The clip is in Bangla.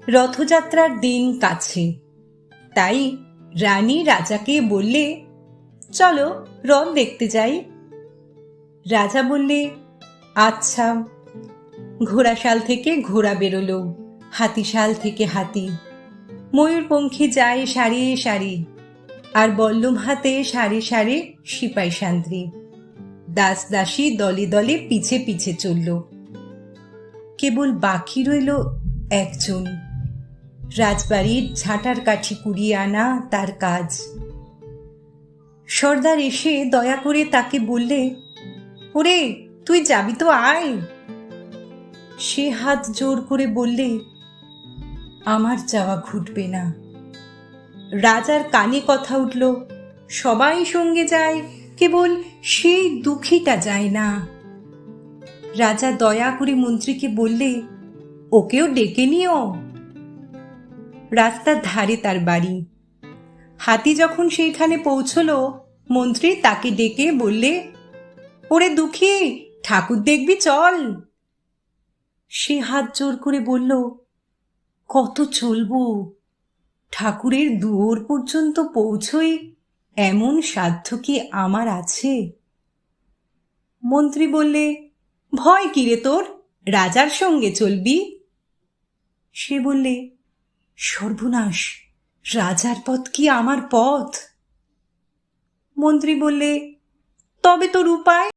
রথযাত্রার দিন কাছে, তাই রানী রাজাকে বললে, চলো রথ দেখতে যাই। রাজা বললে, আচ্ছা। ঘোড়াশাল থেকে ঘোড়া বেরোলো, হাতিশাল থেকে হাতি, ময়ূরপঙ্খী যায় সারিয়ে সারি, আর বল্লম হাতে সারি সারি সিপাই সান্ত্রী, দাস দাসী দলে দলে পিছে পিছে চলল। কেবল বাকি রইল একজন, রাজবাড়ির ঝাঁটার কাঠি কুড়িয়ে আনা তার কাজ। সর্দার এসে দয়া করে তাকে বললে, ওরে তুই যাবি তো আয়। সে হাত জোর করে বললে, আমার যাওয়া ঘুটবে না। রাজার কানে কথা উঠল, সবাই সঙ্গে যায়, কেবল সেই দুঃখীটা যায় না। রাজা দয়া করে মন্ত্রীকে বললে, ওকেও ডেকে নিও। রাস্তার ধারে তার বাড়ি। হাতি যখন সেইখানে পৌঁছল, মন্ত্রী তাকে ডেকে বললে, ওরে দুঃখী, ঠাকুর দেখবি চল। সে হাত জোর করে বলল, কত চলবো, ঠাকুরের দুয়ার পর্যন্ত পৌঁছই এমন সাধ্য কি আমার আছে? মন্ত্রী বললে, ভয় কিরে তোর, রাজার সঙ্গে চলবি। সে বললে, সর্বনাশ, রাজার পথ কি আমার পথ? মন্ত্রী বললে, তবে তোর উপায়?